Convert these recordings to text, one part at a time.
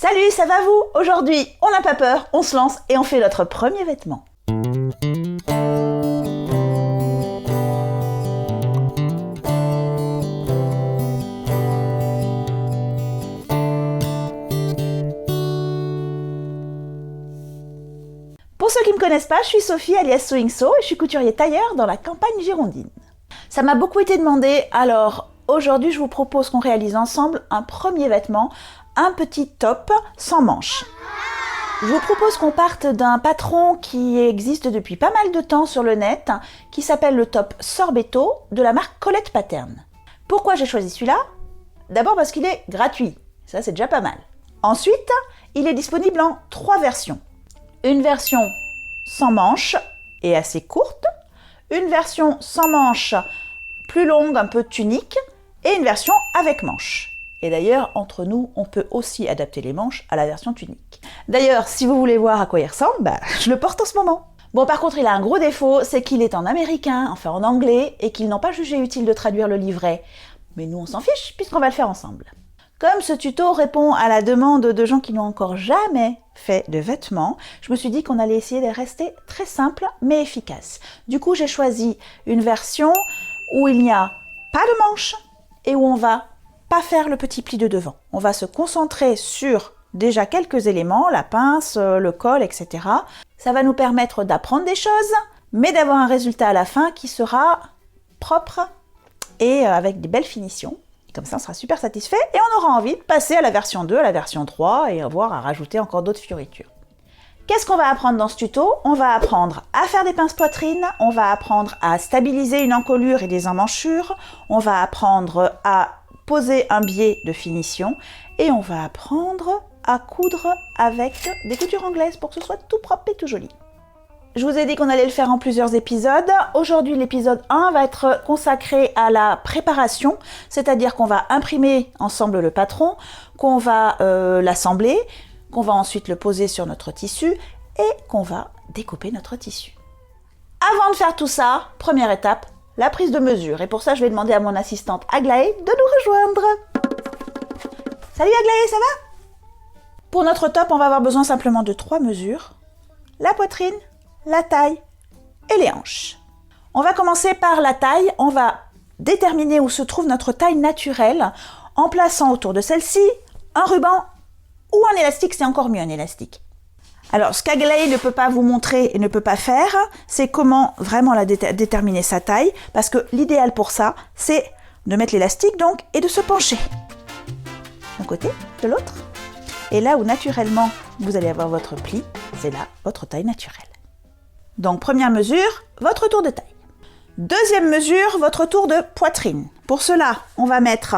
Salut, ça va vous? Aujourd'hui, on n'a pas peur, on se lance et on fait notre premier vêtement. Pour ceux qui ne me connaissent pas, je suis Sophie alias Sewing So et je suis couturier tailleur dans la campagne girondine. Ça m'a beaucoup été demandé, alors aujourd'hui je vous propose qu'on réalise ensemble un premier vêtement, un petit top sans manches. Je vous propose qu'on parte d'un patron qui existe depuis pas mal de temps sur le net, qui s'appelle le top Sorbetto de la marque Colette Pattern. Pourquoi j'ai choisi celui-là? D'abord parce qu'il est gratuit, ça c'est déjà pas mal. Ensuite, il est disponible en 3 versions. Une version sans manches et assez courte, une version sans manches plus longue, un peu tunique, et une version avec manches. Et d'ailleurs, entre nous, on peut aussi adapter les manches à la version tunique. D'ailleurs, si vous voulez voir à quoi il ressemble, je le porte en ce moment. Bon, par contre, il a un gros défaut, c'est qu'il est en américain, enfin en anglais, et qu'ils n'ont pas jugé utile de traduire le livret. Mais nous, on s'en fiche, puisqu'on va le faire ensemble. Comme ce tuto répond à la demande de gens qui n'ont encore jamais fait de vêtements, je me suis dit qu'on allait essayer de rester très simple, mais efficace. Du coup, j'ai choisi une version où il n'y a pas de manches et où on va pas faire le petit pli de devant. On va se concentrer sur déjà quelques éléments, la pince, le col, etc. Ça va nous permettre d'apprendre des choses, mais d'avoir un résultat à la fin qui sera propre et avec des belles finitions. Et comme ça, on sera super satisfait et on aura envie de passer à la version 2, à la version 3 et avoir à rajouter encore d'autres fioritures. Qu'est-ce qu'on va apprendre dans ce tuto? On va apprendre à faire des pinces poitrines, on va apprendre à stabiliser une encolure et des emmanchures, on va apprendre à poser un biais de finition et on va apprendre à coudre avec des coutures anglaises pour que ce soit tout propre et tout joli. Je vous ai dit qu'on allait le faire en plusieurs épisodes. Aujourd'hui, l'épisode 1 va être consacré à la préparation, c'est-à-dire qu'on va imprimer ensemble le patron, qu'on va l'assembler, qu'on va ensuite le poser sur notre tissu et qu'on va découper notre tissu. Avant de faire tout ça, première étape, la prise de mesure. Et pour ça, je vais demander à mon assistante Aglaé de nous rejoindre. Salut Aglaé, ça va? Pour notre top, on va avoir besoin simplement de 3 mesures. La poitrine, la taille et les hanches. On va commencer par la taille. On va déterminer où se trouve notre taille naturelle en plaçant autour de celle-ci un ruban ou un élastique, c'est encore mieux un élastique. Alors, ce qu'Aglaé ne peut pas vous montrer et ne peut pas faire, c'est comment vraiment déterminer sa taille, parce que l'idéal pour ça, c'est de mettre l'élastique donc et de se pencher. D'un côté, de l'autre. Et là où naturellement vous allez avoir votre pli, c'est là votre taille naturelle. Donc, première mesure, votre tour de taille. Deuxième mesure, votre tour de poitrine. Pour cela, on va mettre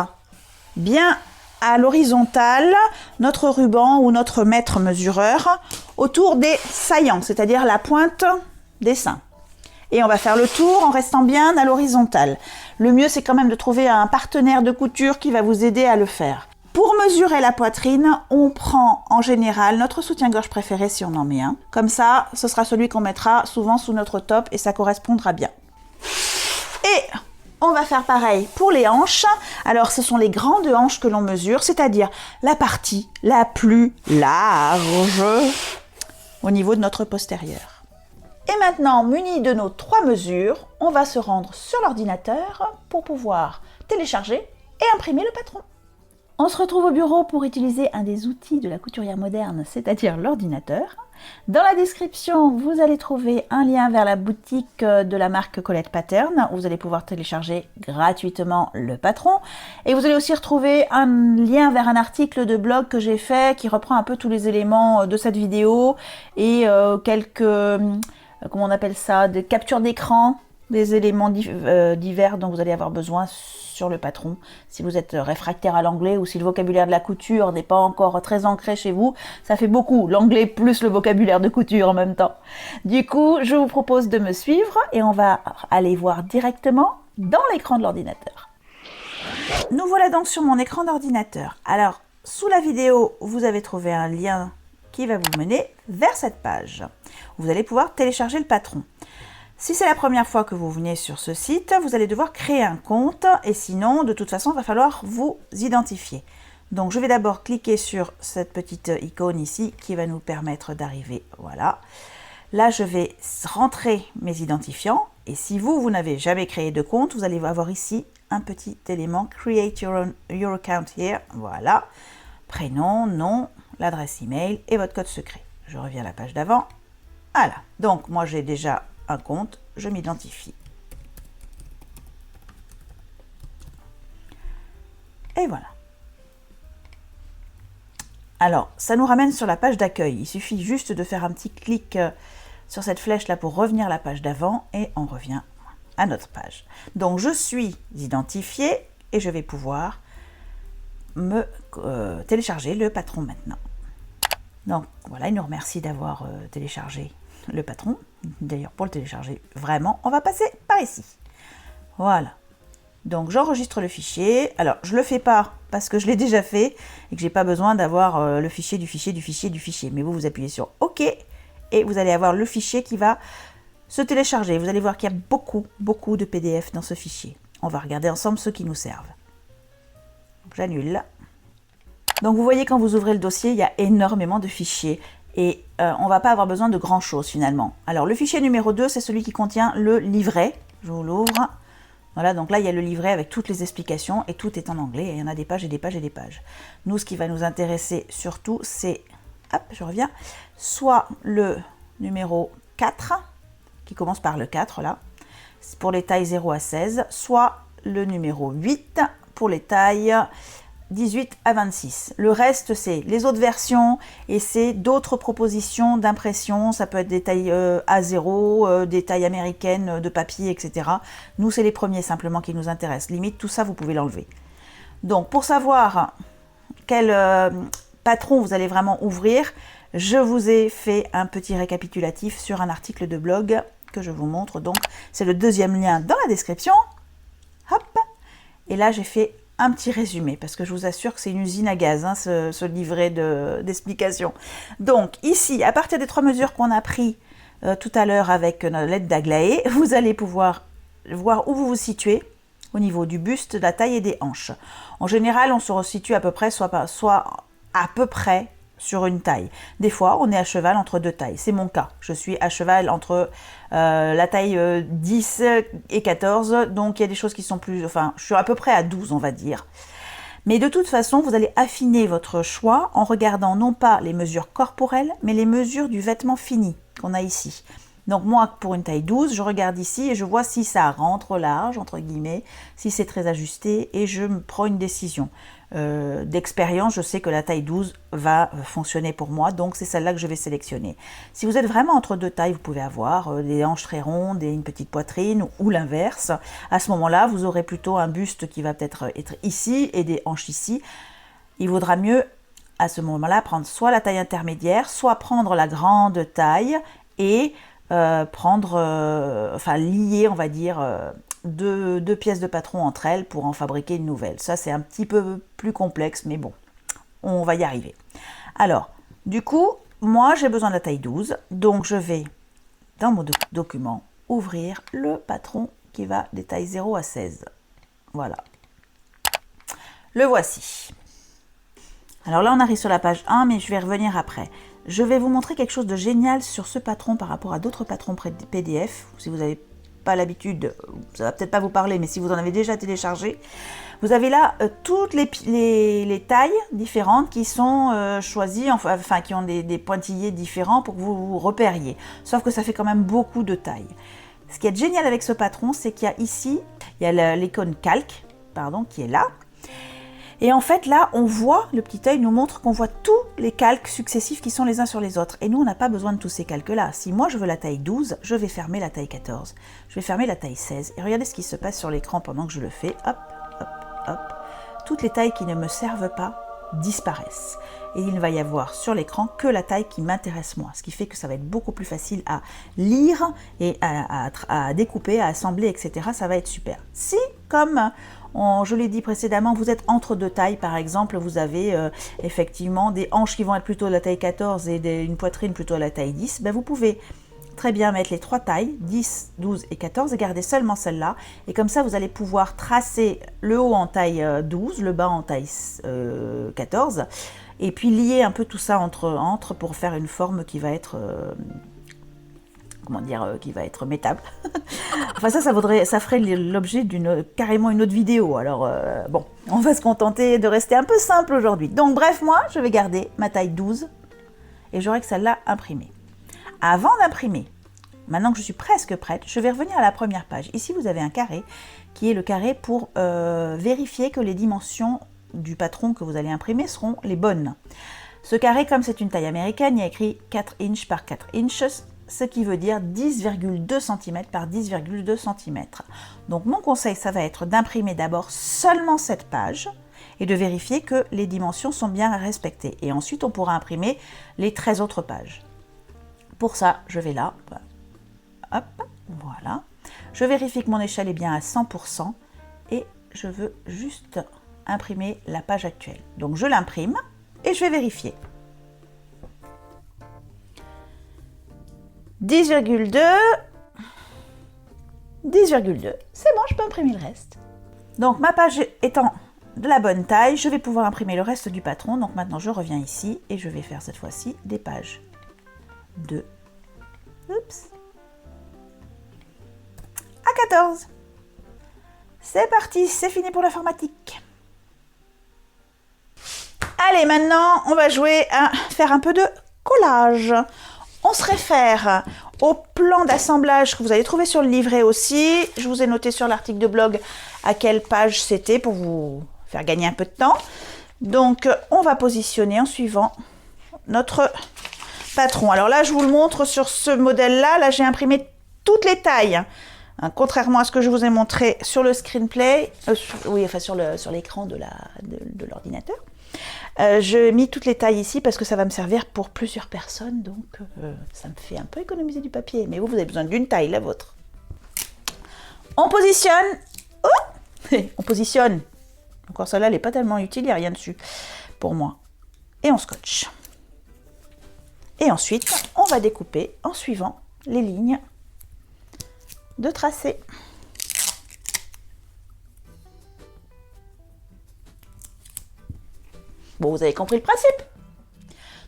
bien à l'horizontale notre ruban ou notre mètre mesureur autour des saillants, c'est-à-dire la pointe des seins. Et on va faire le tour en restant bien à l'horizontale. Le mieux, c'est quand même de trouver un partenaire de couture qui va vous aider à le faire. Pour mesurer la poitrine, on prend en général notre soutien-gorge préféré si on en met un. Comme ça, ce sera celui qu'on mettra souvent sous notre top et ça correspondra bien. Et on va faire pareil pour les hanches. Alors, ce sont les grandes hanches que l'on mesure, c'est-à-dire la partie la plus large au niveau de notre postérieur. Et maintenant, munis de nos 3 mesures, on va se rendre sur l'ordinateur pour pouvoir télécharger et imprimer le patron. On se retrouve au bureau pour utiliser un des outils de la couturière moderne, c'est-à-dire l'ordinateur. Dans la description, vous allez trouver un lien vers la boutique de la marque Colette Pattern, où vous allez pouvoir télécharger gratuitement le patron. Et vous allez aussi retrouver un lien vers un article de blog que j'ai fait qui reprend un peu tous les éléments de cette vidéo et quelques, comment on appelle ça, des captures d'écran, des éléments divers dont vous allez avoir besoin sur le patron. Si vous êtes réfractaire à l'anglais ou si le vocabulaire de la couture n'est pas encore très ancré chez vous, ça fait beaucoup, l'anglais plus le vocabulaire de couture en même temps. Du coup, je vous propose de me suivre et on va aller voir directement dans l'écran de l'ordinateur. Nous voilà donc sur mon écran d'ordinateur. Alors, sous la vidéo, vous avez trouvé un lien qui va vous mener vers cette page. Vous allez pouvoir télécharger le patron. Si c'est la première fois que vous venez sur ce site, vous allez devoir créer un compte et sinon, de toute façon, il va falloir vous identifier. Donc je vais d'abord cliquer sur cette petite icône ici qui va nous permettre d'arriver, voilà. Là je vais rentrer mes identifiants et si vous n'avez jamais créé de compte, vous allez avoir ici un petit élément Create your account here, voilà. Prénom, nom, l'adresse email et votre code secret. Je reviens à la page d'avant. Voilà, donc moi j'ai déjà un compte, je m'identifie. Et voilà. Alors, ça nous ramène sur la page d'accueil. Il suffit juste de faire un petit clic sur cette flèche là pour revenir à la page d'avant et on revient à notre page. Donc je suis identifiée et je vais pouvoir me télécharger le patron maintenant. Donc voilà, il nous remercie d'avoir téléchargé le patron. D'ailleurs, pour le télécharger vraiment, on va passer par ici. Voilà. Donc j'enregistre le fichier. Alors je ne le fais pas parce que je l'ai déjà fait et que j'ai pas besoin d'avoir le fichier du fichier du fichier du fichier. Mais vous appuyez sur OK et vous allez avoir le fichier qui va se télécharger. Vous allez voir qu'il y a beaucoup de PDF dans ce fichier. On va regarder ensemble ceux qui nous servent. J'annule. Donc vous voyez quand vous ouvrez le dossier, il y a énormément de fichiers et on ne va pas avoir besoin de grand chose finalement. Alors le fichier numéro 2, c'est celui qui contient le livret. Je vous l'ouvre. Voilà, donc là il y a le livret avec toutes les explications et tout est en anglais. Et il y en a des pages et des pages et des pages. Nous, ce qui va nous intéresser surtout, c'est, hop, je reviens, soit le numéro 4, qui commence par le 4 là, pour les tailles 0 à 16, soit le numéro 8 pour les tailles 18 à 26. Le reste, c'est les autres versions et c'est d'autres propositions d'impression. Ça peut être des tailles A0, des tailles américaines de papier, etc. Nous, c'est les premiers simplement qui nous intéressent. Limite, tout ça, vous pouvez l'enlever. Donc, pour savoir quel patron vous allez vraiment ouvrir, je vous ai fait un petit récapitulatif sur un article de blog que je vous montre. Donc, c'est le deuxième lien dans la description. Hop. Et là, j'ai fait un petit résumé, parce que je vous assure que c'est une usine à gaz, hein, ce livret d'explications. Donc, ici, à partir des 3 mesures qu'on a pris tout à l'heure avec notre lettre d'Aglaé, vous allez pouvoir voir où vous vous situez au niveau du buste, de la taille et des hanches. En général, on se resitue à peu près, soit à peu près sur une taille. Des fois, on est à cheval entre 2 tailles. C'est mon cas. Je suis à cheval entre la taille 10 et 14. Donc, il y a des choses qui sont plus... Enfin, je suis à peu près à 12, on va dire. Mais de toute façon, vous allez affiner votre choix en regardant non pas les mesures corporelles, mais les mesures du vêtement fini qu'on a ici. Donc moi, pour une taille 12, je regarde ici et je vois si ça rentre large, entre guillemets, si c'est très ajusté, et je me prends une décision. D'expérience, je sais que la taille 12 va fonctionner pour moi, donc c'est celle-là que je vais sélectionner. Si vous êtes vraiment entre 2 tailles, vous pouvez avoir des hanches très rondes et une petite poitrine, ou l'inverse. À ce moment-là, vous aurez plutôt un buste qui va peut-être être ici et des hanches ici. Il vaudra mieux, à ce moment-là, prendre soit la taille intermédiaire, soit prendre la grande taille et lier, on va dire, deux pièces de patron entre elles pour en fabriquer une nouvelle. Ça, c'est un petit peu plus complexe, mais bon, on va y arriver. Alors, du coup, moi, j'ai besoin de la taille 12, donc je vais, dans mon document, ouvrir le patron qui va des tailles 0 à 16. Voilà. Le voici. Alors là, on arrive sur la page 1, mais je vais revenir après. Je vais vous montrer quelque chose de génial sur ce patron par rapport à d'autres patrons PDF. Si vous n'avez pas l'habitude, ça va peut-être pas vous parler, mais si vous en avez déjà téléchargé, vous avez là toutes les tailles différentes qui sont choisies, enfin qui ont des pointillés différents pour que vous vous repériez. Sauf que ça fait quand même beaucoup de tailles. Ce qui est génial avec ce patron, c'est qu'il y a ici, il y a l'icône calque, pardon, qui est là. Et en fait, là, on voit, le petit œil nous montre qu'on voit tous les calques successifs qui sont les uns sur les autres. Et nous, on n'a pas besoin de tous ces calques-là. Si moi, je veux la taille 12, je vais fermer la taille 14. Je vais fermer la taille 16. Et regardez ce qui se passe sur l'écran pendant que je le fais. Hop, hop, hop. Toutes les tailles qui ne me servent pas disparaissent. Et il ne va y avoir sur l'écran que la taille qui m'intéresse moi. Ce qui fait que ça va être beaucoup plus facile à lire et à découper, à assembler, etc. Ça va être super. Si, comme... je l'ai dit précédemment, vous êtes entre 2 tailles, par exemple, vous avez effectivement des hanches qui vont être plutôt à la taille 14 et une poitrine plutôt à la taille 10, ben vous pouvez très bien mettre les 3 tailles, 10, 12 et 14, et garder seulement celle-là. Et comme ça, vous allez pouvoir tracer le haut en taille 12, le bas en taille 14, et puis lier un peu tout ça entre pour faire une forme qui va être... comment dire, qui va être mettable. Enfin ça ferait l'objet carrément une autre vidéo. Alors bon, on va se contenter de rester un peu simple aujourd'hui. Donc bref, moi, je vais garder ma taille 12 et j'aurai que celle-là imprimée. Avant d'imprimer, maintenant que je suis presque prête, je vais revenir à la première page. Ici, vous avez un carré qui est le carré pour vérifier que les dimensions du patron que vous allez imprimer seront les bonnes. Ce carré, comme c'est une taille américaine, il y a écrit 4 inches par 4 inches, ce qui veut dire 10,2 cm par 10,2 cm. Donc mon conseil, ça va être d'imprimer d'abord seulement cette page et de vérifier que les dimensions sont bien respectées. Et ensuite, on pourra imprimer les 13 autres pages. Pour ça, je vais là, hop, voilà. Je vérifie que mon échelle est bien à 100% et je veux juste imprimer la page actuelle. Donc je l'imprime et je vais vérifier. 10,2, 10,2, c'est bon, je peux imprimer le reste. Donc ma page étant de la bonne taille, je vais pouvoir imprimer le reste du patron. Donc maintenant je reviens ici et je vais faire cette fois-ci des pages 2, oups, à 14. C'est parti, c'est fini pour l'informatique. Allez, maintenant on va jouer à faire un peu de collage. On se réfère au plan d'assemblage que vous allez trouver sur le livret aussi. Je vous ai noté sur l'article de blog à quelle page c'était pour vous faire gagner un peu de temps. Donc, on va positionner en suivant notre patron. Alors là, je vous le montre sur ce modèle-là. Là, j'ai imprimé toutes les tailles. Hein, contrairement à ce que je vous ai montré sur le screenplay, sur l'écran de l'ordinateur. Je mis toutes les tailles ici parce que ça va me servir pour plusieurs personnes, donc ça me fait un peu économiser du papier. Mais vous avez besoin d'une taille, la vôtre. On positionne. Oh, on positionne. Encore celle-là, elle n'est pas tellement utile, il n'y a rien dessus pour moi. Et on scotche. Et ensuite, on va découper en suivant les lignes de tracé. Bon, vous avez compris le principe.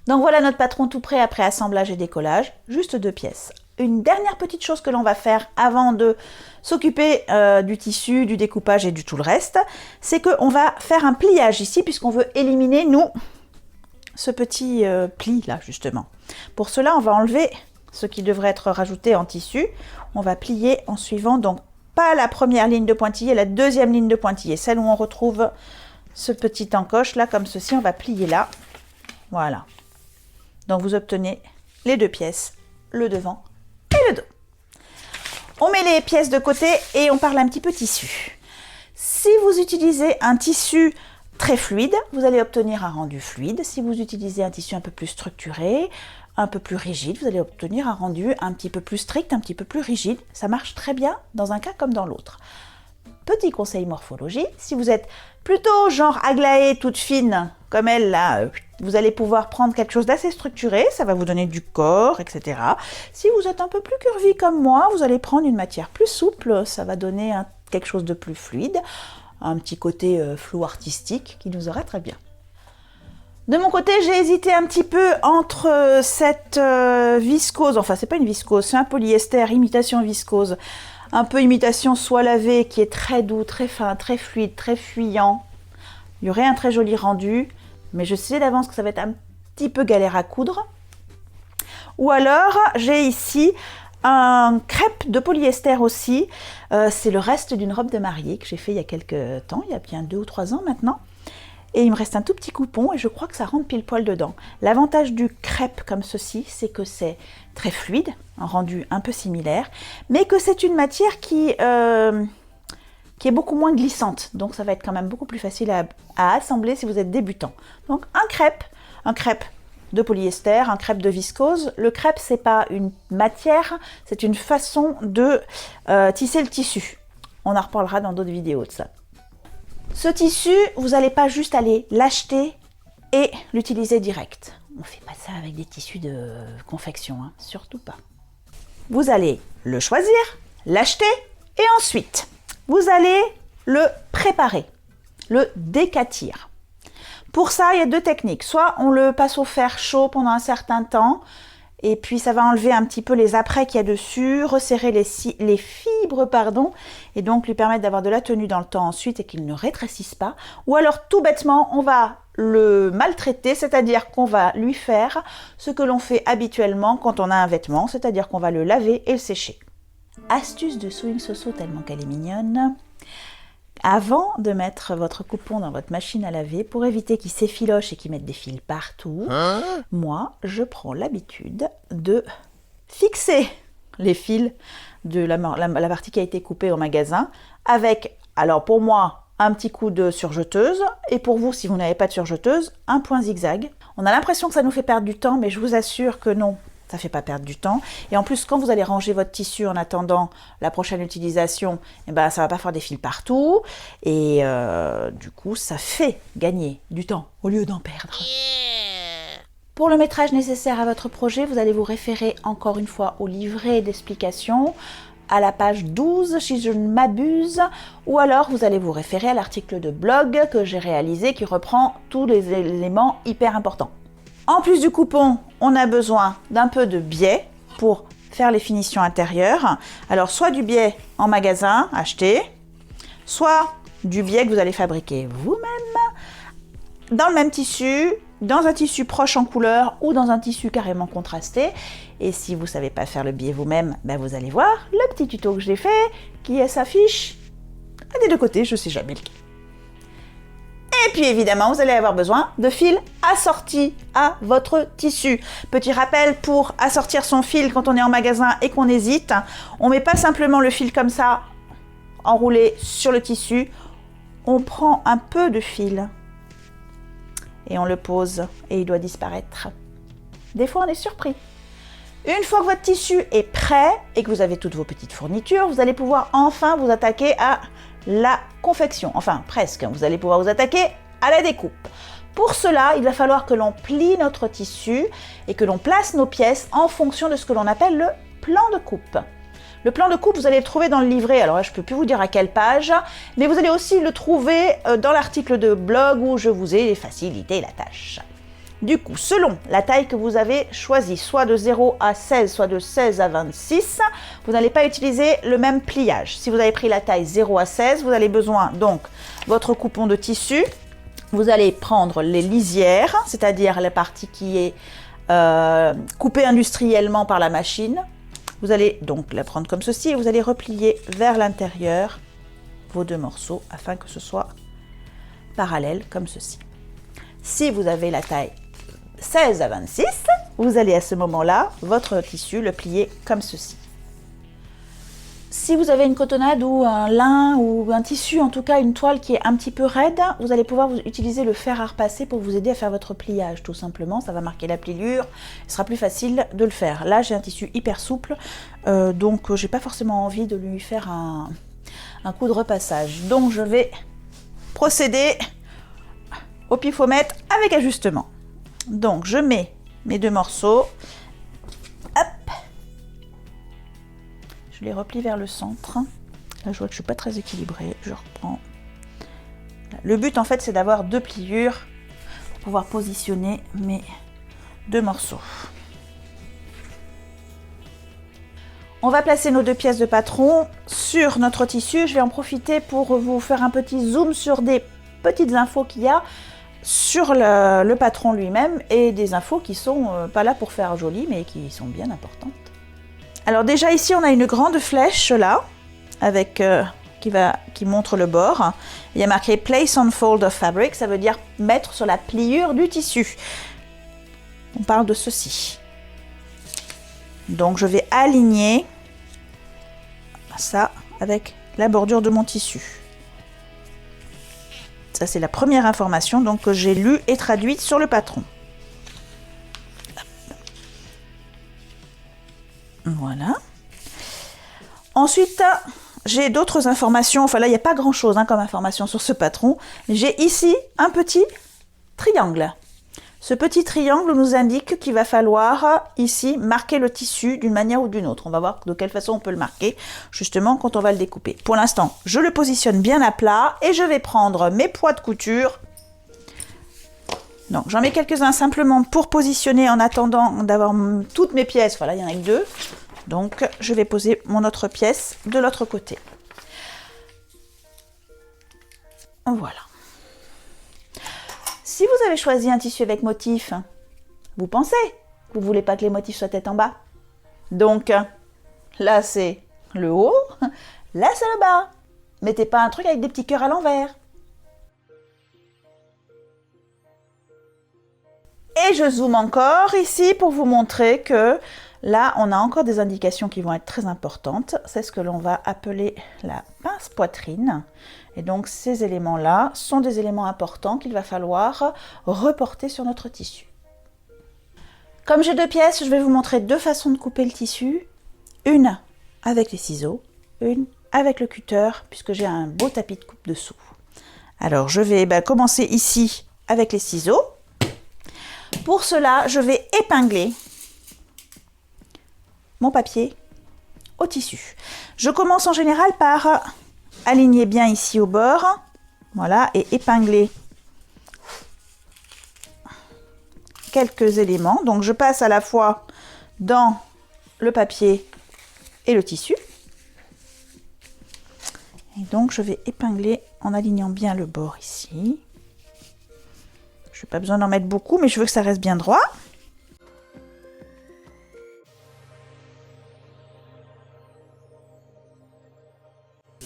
Donc voilà notre patron tout prêt après assemblage et décollage, juste 2 pièces. Une dernière petite chose que l'on va faire avant de s'occuper du tissu, du découpage et du tout le reste, c'est qu'on va faire un pliage ici puisqu'on veut éliminer, nous, ce petit pli là justement. Pour cela, on va enlever ce qui devrait être rajouté en tissu. On va plier en suivant donc pas la première ligne de pointillé, la deuxième ligne de pointillé, celle où on retrouve ce petit encoche là, comme ceci, on va plier là. Voilà. Donc vous obtenez les 2 pièces, le devant et le dos. On met les pièces de côté et on parle un petit peu tissu. Si vous utilisez un tissu très fluide, vous allez obtenir un rendu fluide. Si vous utilisez un tissu un peu plus structuré, un peu plus rigide, vous allez obtenir un rendu un petit peu plus strict, un petit peu plus rigide. Ça marche très bien dans un cas comme dans l'autre. Petit conseil morphologie, si vous êtes plutôt genre Aglaé toute fine, comme elle là, vous allez pouvoir prendre quelque chose d'assez structuré, ça va vous donner du corps, etc. Si vous êtes un peu plus curvy comme moi, vous allez prendre une matière plus souple, ça va donner quelque chose de plus fluide, un petit côté flou artistique qui nous aura très bien. De mon côté, j'ai hésité un petit peu entre cette viscose, enfin c'est pas une viscose, c'est un polyester imitation viscose, un peu imitation soie lavée qui est très doux, très fin, très fluide, très fuyant. Il y aurait un très joli rendu, mais je sais d'avance que ça va être un petit peu galère à coudre. Ou alors, j'ai ici un crêpe de polyester aussi. C'est le reste d'une robe de mariée que j'ai fait il y a quelques temps, il y a bien 2 ou 3 ans maintenant. Et il me reste un tout petit coupon et je crois que ça rentre pile poil dedans. L'avantage du crêpe comme ceci, c'est que c'est très fluide, un rendu un peu similaire, mais que c'est une matière qui est beaucoup moins glissante. Donc ça va être quand même beaucoup plus facile à assembler si vous êtes débutant. Donc un crêpe de polyester, un crêpe de viscose. Le crêpe, c'est pas une matière, c'est une façon de tisser le tissu. On en reparlera dans d'autres vidéos de ça. Ce tissu, vous n'allez pas juste aller l'acheter et l'utiliser direct. On ne fait pas ça avec des tissus de confection, hein, surtout pas. vous allez le choisir, l'acheter et ensuite, vous allez le préparer, le décatir. Pour ça, il y a deux techniques. Soit on le passe au fer chaud pendant un certain temps, et puis ça va enlever un petit peu les apprêts qu'il y a dessus, resserrer les fibres, et donc lui permettre d'avoir de la tenue dans le temps ensuite et qu'il ne rétrécisse pas. Ou alors tout bêtement, on va le maltraiter, c'est-à-dire qu'on va lui faire ce que l'on fait habituellement quand on a un vêtement, c'est-à-dire qu'on va le laver et le sécher. Astuce de Sewing Soso tellement qu'elle est mignonne. Avant de mettre votre coupon dans votre machine à laver, pour éviter qu'il s'effiloche et qu'il mette des fils partout, moi, je prends l'habitude de fixer les fils de la partie qui a été coupée au magasin avec, alors pour moi, un petit coup de surjeteuse et pour vous, si vous n'avez pas de surjeteuse, un point zigzag. On a l'impression que ça nous fait perdre du temps, mais je vous assure que non. Ça ne fait pas perdre du temps. Et en plus, quand vous allez ranger votre tissu en attendant la prochaine utilisation, ça ne va pas faire des fils partout. Et du coup, ça fait gagner du temps au lieu d'en perdre. Pour le métrage nécessaire à votre projet, vous allez vous référer encore une fois au livret d'explications, à la page 12, si je ne m'abuse, ou alors vous allez vous référer à l'article de blog que j'ai réalisé qui reprend tous les éléments hyper importants. En plus du coupon, on a besoin d'un peu de biais pour faire les finitions intérieures. Alors, soit du biais en magasin, acheté, soit du biais que vous allez fabriquer vous-même, dans le même tissu, dans un tissu proche en couleur ou dans un tissu carrément contrasté. Et si vous ne savez pas faire le biais vous-même, vous allez voir le petit tuto que j'ai fait qui s'affiche des deux côtés, je ne sais jamais lequel. Et puis évidemment, vous allez avoir besoin de fils assortis à votre tissu. Petit rappel, pour assortir son fil quand on est en magasin et qu'on hésite, on ne met pas simplement le fil comme ça, enroulé sur le tissu. On prend un peu de fil et on le pose et il doit disparaître. Des fois, on est surpris. Une fois que votre tissu est prêt et que vous avez toutes vos petites fournitures, vous allez pouvoir enfin vous attaquer à la confection, enfin presque, vous allez pouvoir vous attaquer à la découpe. Pour cela, il va falloir que l'on plie notre tissu et que l'on place nos pièces en fonction de ce que l'on appelle le plan de coupe. Le plan de coupe, vous allez le trouver dans le livret, alors là, je ne peux plus vous dire à quelle page, mais vous allez aussi le trouver dans l'article de blog où je vous ai facilité la tâche. Du coup, selon la taille que vous avez choisie, soit de 0 à 16, soit de 16 à 26, vous n'allez pas utiliser le même pliage. Si vous avez pris la taille 0 à 16, vous avez besoin donc votre coupon de tissu. Vous allez prendre les lisières, c'est-à-dire la partie qui est coupée industriellement par la machine. Vous allez donc la prendre comme ceci et vous allez replier vers l'intérieur vos deux morceaux afin que ce soit parallèle comme ceci. Si vous avez la taille 16 à 26, vous allez à ce moment-là, votre tissu, le plier comme ceci. Si vous avez une cotonnade ou un lin ou un tissu, en tout cas une toile qui est un petit peu raide, vous allez pouvoir utiliser le fer à repasser pour vous aider à faire votre pliage, tout simplement. Ça va marquer la pliure, ce sera plus facile de le faire. Là, j'ai un tissu hyper souple, donc j'ai pas forcément envie de lui faire un coup de repassage. Donc je vais procéder au pifomètre avec ajustement. Donc je mets mes deux morceaux, hop, je les replie vers le centre. Là je vois que je suis pas très équilibrée, je reprends. Le but en fait c'est d'avoir deux pliures pour pouvoir positionner mes deux morceaux. On va placer nos deux pièces de patron sur notre tissu. Je vais en profiter pour vous faire un petit zoom sur des petites infos qu'il y a sur le patron lui-même et des infos qui sont pas là pour faire joli mais qui sont bien importantes. Alors déjà ici on a une grande flèche là avec qui montre le bord. Il y a marqué Place on fold of fabric, ça veut dire mettre sur la pliure du tissu. On parle de ceci. Donc je vais aligner ça avec la bordure de mon tissu. Ça, c'est la première information donc, que j'ai lue et traduite sur le patron. Voilà. Ensuite, j'ai d'autres informations. Enfin, là, il n'y a pas grand-chose comme information sur ce patron. J'ai ici un petit triangle. Ce petit triangle nous indique qu'il va falloir ici marquer le tissu d'une manière ou d'une autre. On va voir de quelle façon on peut le marquer justement quand on va le découper. Pour l'instant, je le positionne bien à plat et je vais prendre mes poids de couture. Donc j'en mets quelques-uns simplement pour positionner en attendant d'avoir toutes mes pièces. Voilà, il n'y en a que 2. Donc je vais poser mon autre pièce de l'autre côté. Voilà. Si vous avez choisi un tissu avec motif, vous pensez que vous ne voulez pas que les motifs soient tête en bas. Donc là c'est le haut, là c'est le bas. Mettez pas un truc avec des petits cœurs à l'envers. Et je zoome encore ici pour vous montrer que là, on a encore des indications qui vont être très importantes. C'est ce que l'on va appeler la pince poitrine. Et donc, ces éléments-là sont des éléments importants qu'il va falloir reporter sur notre tissu. Comme j'ai 2 pièces, je vais vous montrer 2 façons de couper le tissu. Une avec les ciseaux, une avec le cutter, puisque j'ai un beau tapis de coupe dessous. Alors, je vais commencer ici avec les ciseaux. Pour cela, je vais épingler mon papier au tissu. Je commence en général par aligner bien ici au bord, voilà, et épingler quelques éléments. Donc je passe à la fois dans le papier et le tissu. Et donc je vais épingler en alignant bien le bord ici. Je n'ai pas besoin d'en mettre beaucoup, mais je veux que ça reste bien droit.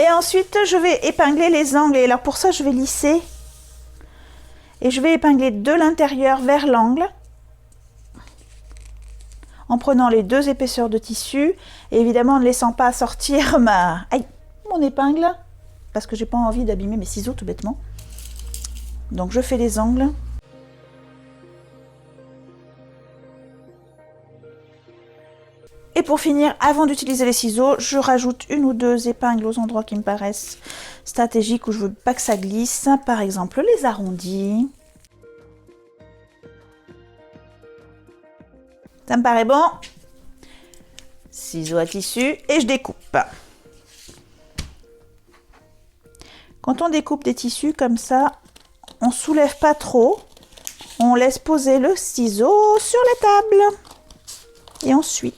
Et ensuite, je vais épingler les angles. Et alors pour ça, je vais lisser. Et je vais épingler de l'intérieur vers l'angle. En prenant les 2 épaisseurs de tissu. Et évidemment, en ne laissant pas sortir mon épingle. Parce que j'ai pas envie d'abîmer mes ciseaux tout bêtement. Donc je fais les angles. Et pour finir, avant d'utiliser les ciseaux, je rajoute 1 ou 2 épingles aux endroits qui me paraissent stratégiques où je veux pas que ça glisse. Par exemple, les arrondis. Ça me paraît bon. Ciseaux à tissu et je découpe. Quand on découpe des tissus comme ça, on soulève pas trop. On laisse poser le ciseau sur la table. Et on suit.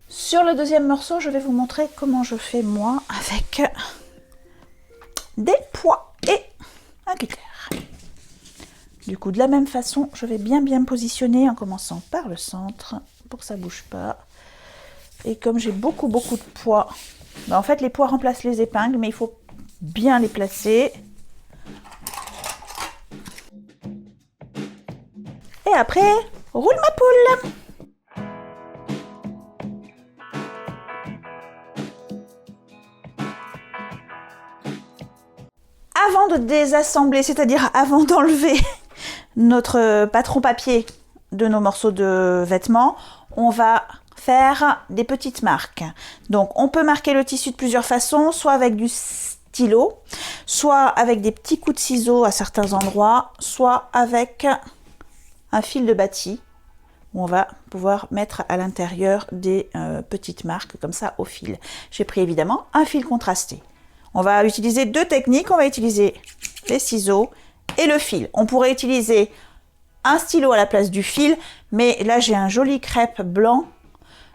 Sur le deuxième morceau, je vais vous montrer comment je fais moi avec des poids et un cutter. Du coup, de la même façon, je vais bien positionner en commençant par le centre pour que ça ne bouge pas. Et comme j'ai beaucoup de poids, en fait les poids remplacent les épingles, mais il faut bien les placer. Et après, roule ma poule! Avant de désassembler, c'est-à-dire avant d'enlever notre patron papier de nos morceaux de vêtements, on va faire des petites marques. Donc on peut marquer le tissu de plusieurs façons, soit avec du stylo, soit avec des petits coups de ciseaux à certains endroits, soit avec un fil de bâti où on va pouvoir mettre à l'intérieur des petites marques comme ça au fil. J'ai pris évidemment un fil contrasté. On va utiliser 2 techniques, on va utiliser les ciseaux et le fil. On pourrait utiliser un stylo à la place du fil, mais là j'ai un joli crêpe blanc.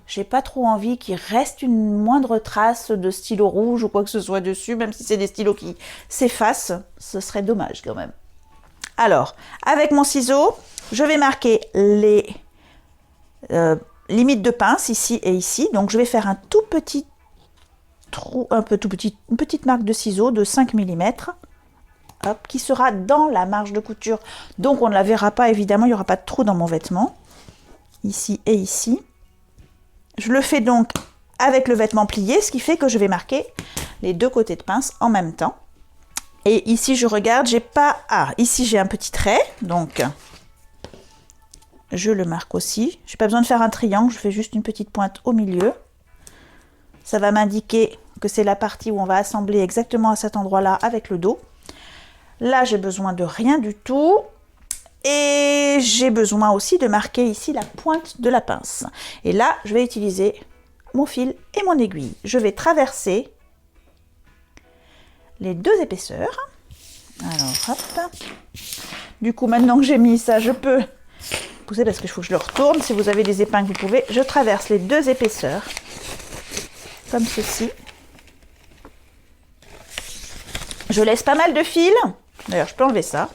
J'ai pas trop envie qu'il reste une moindre trace de stylo rouge ou quoi que ce soit dessus, même si c'est des stylos qui s'effacent, ce serait dommage quand même. Alors, avec mon ciseau, je vais marquer les limites de pince ici et ici. Donc je vais faire un tout petit trou, une petite marque de ciseaux de 5 mm, hop, qui sera dans la marge de couture. Donc on ne la verra pas, évidemment, il n'y aura pas de trou dans mon vêtement. Ici et ici. Je le fais donc avec le vêtement plié, ce qui fait que je vais marquer les 2 côtés de pince en même temps. Et ici, je regarde, j'ai pas... Ah, ici j'ai un petit trait, donc je le marque aussi. Je n'ai pas besoin de faire un triangle, je fais juste une petite pointe au milieu. Ça va m'indiquer que c'est la partie où on va assembler exactement à cet endroit-là avec le dos. Là, j'ai besoin de rien du tout. Et j'ai besoin aussi de marquer ici la pointe de la pince. Et là, je vais utiliser mon fil et mon aiguille. Je vais traverser les deux épaisseurs. Alors, hop. Du coup, maintenant que j'ai mis ça, je peux pousser parce qu'il faut que je le retourne. Si vous avez des épingles, vous pouvez. Je traverse les deux épaisseurs, comme ceci. Je laisse pas mal de fil. D'ailleurs, je peux enlever ça.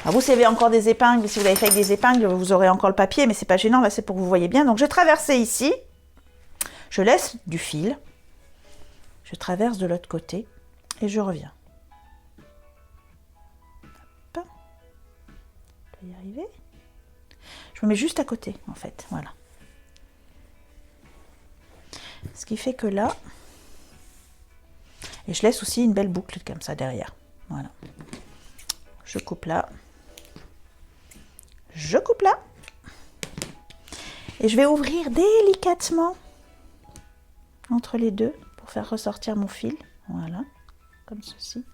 Alors vous, si vous avez encore des épingles, si vous l'avez fait avec des épingles, vous aurez encore le papier, mais c'est pas gênant, là c'est pour que vous voyez bien. Donc je vais traverser ici, je laisse du fil, je traverse de l'autre côté et je reviens. Hop. Je vais y arriver. Je me mets juste à côté en fait, voilà. Ce qui fait que là, et je laisse aussi une belle boucle comme ça derrière, voilà. Je coupe là. Je coupe là. Et je vais ouvrir délicatement entre les deux pour faire ressortir mon fil. Voilà, comme ceci.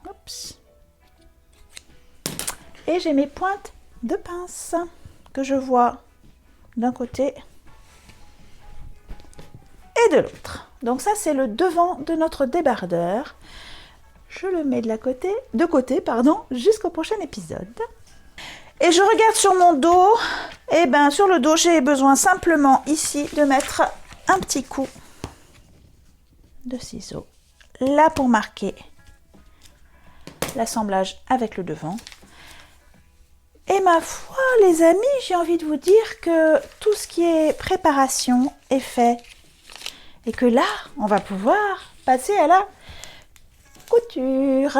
Oups. Et j'ai mes pointes de pince que je vois d'un côté et de l'autre. Donc ça, c'est le devant de notre débardeur. Je le mets de côté, jusqu'au prochain épisode. Et je regarde sur mon dos. Et bien, sur le dos, j'ai besoin simplement ici de mettre un petit coup de ciseaux. Là, pour marquer l'assemblage avec le devant. Et ma foi, les amis, j'ai envie de vous dire que tout ce qui est préparation est fait. Et que là, on va pouvoir passer à la couture.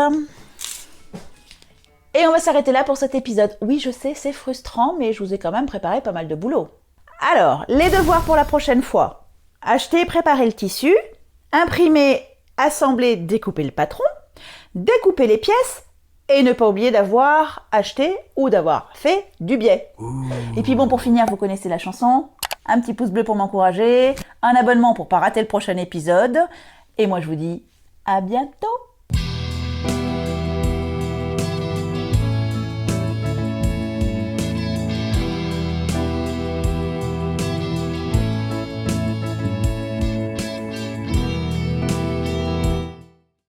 Et on va s'arrêter là pour cet épisode. Oui, je sais, c'est frustrant, mais je vous ai quand même préparé pas mal de boulot. Alors, les devoirs pour la prochaine fois. Acheter et préparer le tissu, imprimer, assembler, découper le patron, découper les pièces et ne pas oublier d'avoir acheté ou d'avoir fait du biais. Et puis bon, pour finir, vous connaissez la chanson. Un petit pouce bleu pour m'encourager, un abonnement pour pas rater le prochain épisode. Et moi, je vous dis à bientôt.